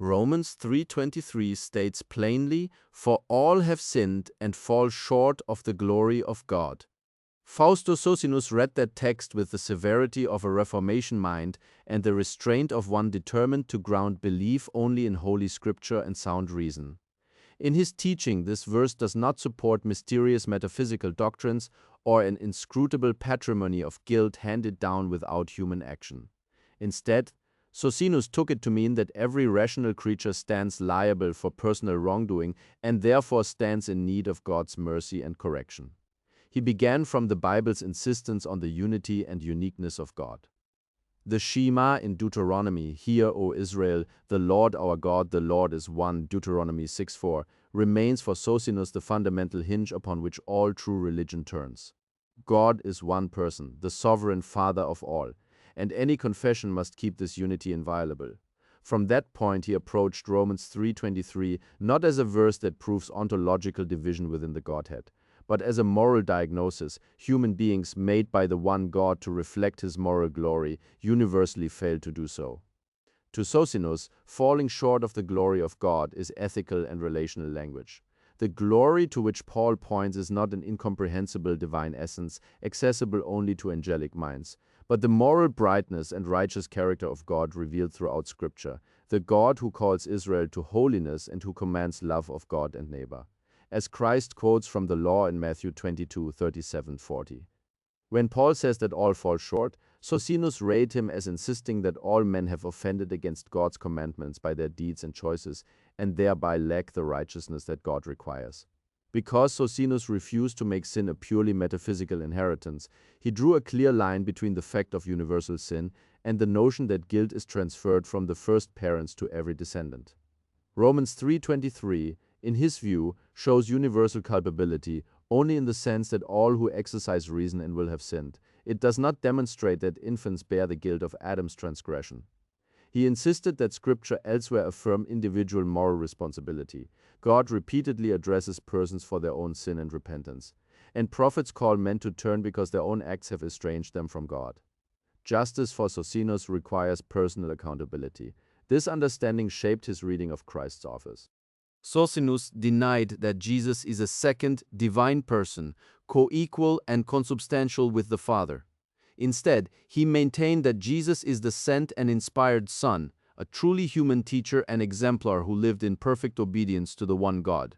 Romans 3:23 states plainly, "For all have sinned and fall short of the glory of God." Fausto Socinus read that text with the severity of a Reformation mind and the restraint of one determined to ground belief only in Holy Scripture and sound reason. In his teaching, this verse does not support mysterious metaphysical doctrines or an inscrutable patrimony of guilt handed down without human action. Instead, Socinus took it to mean that every rational creature stands liable for personal wrongdoing and therefore stands in need of God's mercy and correction. He began from the Bible's insistence on the unity and uniqueness of God. The Shema in Deuteronomy, "Hear, O Israel, the Lord our God, the Lord is one," Deuteronomy 6:4, remains for Socinus the fundamental hinge upon which all true religion turns. God is one person, the sovereign Father of all, and any confession must keep this unity inviolable. From that point he approached Romans 3:23 not as a verse that proves ontological division within the Godhead, but as a moral diagnosis. Human beings made by the one God to reflect his moral glory universally fail to do so. To Socinus, falling short of the glory of God is ethical and relational language. The glory to which Paul points is not an incomprehensible divine essence, accessible only to angelic minds, but the moral brightness and righteous character of God revealed throughout Scripture, the God who calls Israel to holiness and who commands love of God and neighbor. As Christ quotes from the law in Matthew 22:37-40. When Paul says that all fall short, Socinus rated him as insisting that all men have offended against God's commandments by their deeds and choices, and thereby lack the righteousness that God requires. Because Socinus refused to make sin a purely metaphysical inheritance, he drew a clear line between the fact of universal sin and the notion that guilt is transferred from the first parents to every descendant. Romans 3:23, in his view, shows universal culpability only in the sense that all who exercise reason and will have sinned. It does not demonstrate that infants bear the guilt of Adam's transgression. He insisted that Scripture elsewhere affirm individual moral responsibility. God repeatedly addresses persons for their own sin and repentance, and prophets call men to turn because their own acts have estranged them from God. Justice for Socinus requires personal accountability. This understanding shaped his reading of Christ's office. Socinus denied that Jesus is a second, divine person, co-equal and consubstantial with the Father. Instead, he maintained that Jesus is the sent and inspired Son, a truly human teacher and exemplar who lived in perfect obedience to the one God.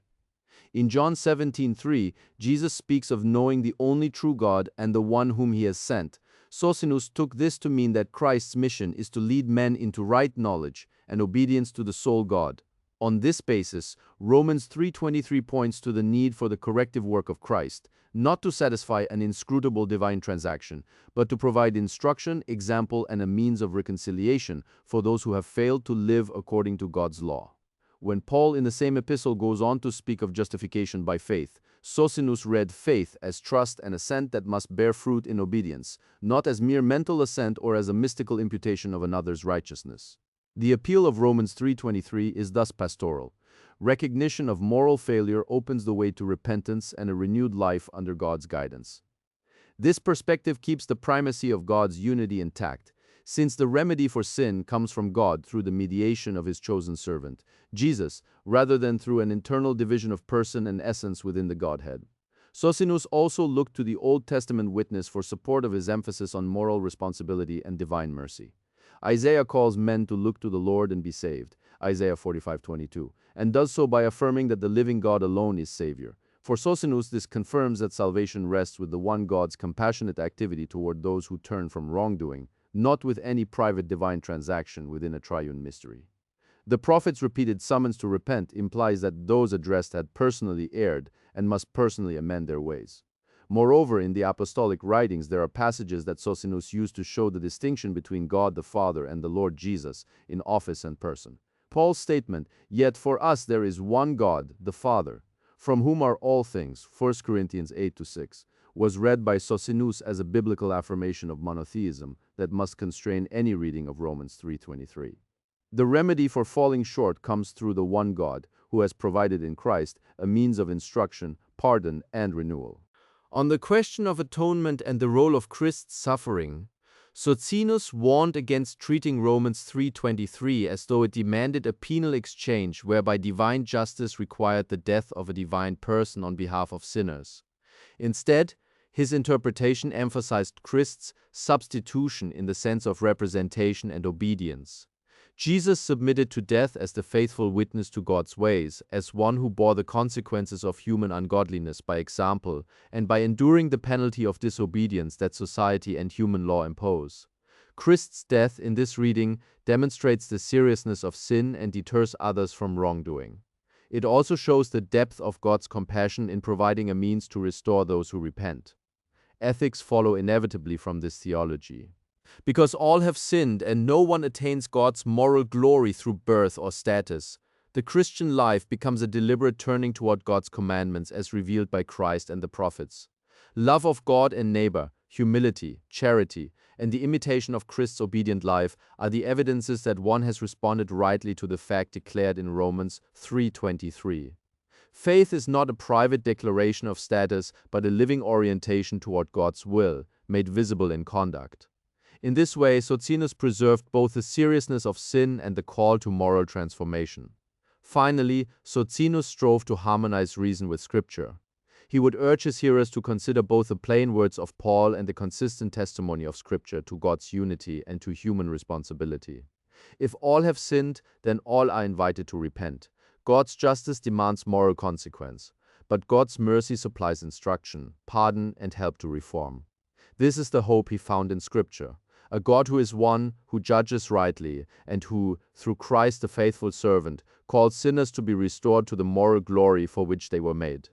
In John 17:3, Jesus speaks of knowing the only true God and the one whom he has sent. Socinus took this to mean that Christ's mission is to lead men into right knowledge and obedience to the sole God. On this basis, Romans 3:23 points to the need for the corrective work of Christ, not to satisfy an inscrutable divine transaction, but to provide instruction, example, and a means of reconciliation for those who have failed to live according to God's law. When Paul in the same epistle goes on to speak of justification by faith, Socinus read faith as trust and assent that must bear fruit in obedience, not as mere mental assent or as a mystical imputation of another's righteousness. The appeal of Romans 3:23 is thus pastoral. Recognition of moral failure opens the way to repentance and a renewed life under God's guidance. This perspective keeps the primacy of God's unity intact, since the remedy for sin comes from God through the mediation of his chosen servant, Jesus, rather than through an internal division of person and essence within the Godhead. Socinus also looked to the Old Testament witness for support of his emphasis on moral responsibility and divine mercy. Isaiah calls men to look to the Lord and be saved, Isaiah 45:22, and does so by affirming that the living God alone is Savior. For Socinus, this confirms that salvation rests with the one God's compassionate activity toward those who turn from wrongdoing, not with any private divine transaction within a triune mystery. The prophet's repeated summons to repent implies that those addressed had personally erred and must personally amend their ways. Moreover, in the apostolic writings there are passages that Socinus used to show the distinction between God the Father and the Lord Jesus in office and person. Paul's statement, "Yet for us there is one God, the Father, from whom are all things," 1 Corinthians 8-6, was read by Socinus as a biblical affirmation of monotheism that must constrain any reading of Romans 3:23. The remedy for falling short comes through the one God, who has provided in Christ a means of instruction, pardon, and renewal. On the question of atonement and the role of Christ's suffering, Socinus warned against treating Romans 3:23 as though it demanded a penal exchange whereby divine justice required the death of a divine person on behalf of sinners. Instead, his interpretation emphasized Christ's substitution in the sense of representation and obedience. Jesus submitted to death as the faithful witness to God's ways, as one who bore the consequences of human ungodliness by example, and by enduring the penalty of disobedience that society and human law impose. Christ's death in this reading demonstrates the seriousness of sin and deters others from wrongdoing. It also shows the depth of God's compassion in providing a means to restore those who repent. Ethics follow inevitably from this theology. Because all have sinned and no one attains God's moral glory through birth or status, the Christian life becomes a deliberate turning toward God's commandments as revealed by Christ and the prophets. Love of God and neighbor, humility, charity, and the imitation of Christ's obedient life are the evidences that one has responded rightly to the fact declared in Romans 3:23. Faith is not a private declaration of status, but a living orientation toward God's will, made visible in conduct. In this way, Socinus preserved both the seriousness of sin and the call to moral transformation. Finally, Socinus strove to harmonize reason with Scripture. He would urge his hearers to consider both the plain words of Paul and the consistent testimony of Scripture to God's unity and to human responsibility. If all have sinned, then all are invited to repent. God's justice demands moral consequence, but God's mercy supplies instruction, pardon, and help to reform. This is the hope he found in Scripture. A God who is one, who judges rightly, and who, through Christ the faithful servant, calls sinners to be restored to the moral glory for which they were made.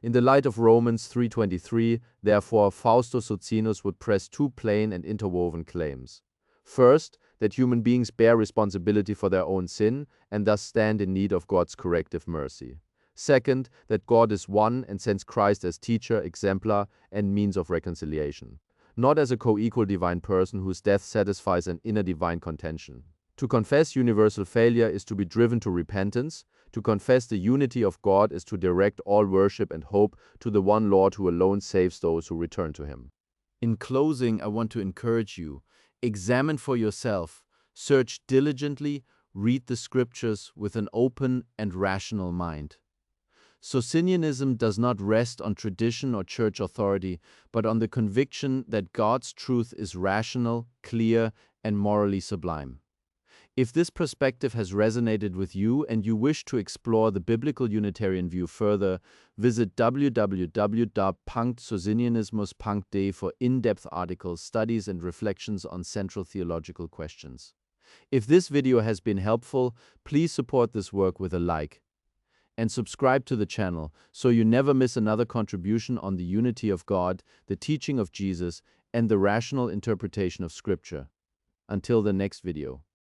In the light of Romans 3:23, therefore, Fausto Socinus would press two plain and interwoven claims. First, that human beings bear responsibility for their own sin and thus stand in need of God's corrective mercy. Second, that God is one and sends Christ as teacher, exemplar, and means of reconciliation, not as a co-equal divine person whose death satisfies an inner divine contention. To confess universal failure is to be driven to repentance. To confess the unity of God is to direct all worship and hope to the one Lord who alone saves those who return to Him. In closing, I want to encourage you, examine for yourself, search diligently, read the Scriptures with an open and rational mind. Socinianism does not rest on tradition or church authority, but on the conviction that God's truth is rational, clear, and morally sublime. If this perspective has resonated with you and you wish to explore the biblical Unitarian view further, visit www.socinianismus.de for in-depth articles, studies, and reflections on central theological questions. If this video has been helpful, please support this work with a like and subscribe to the channel so you never miss another contribution on the unity of God, the teaching of Jesus, and the rational interpretation of Scripture. Until the next video.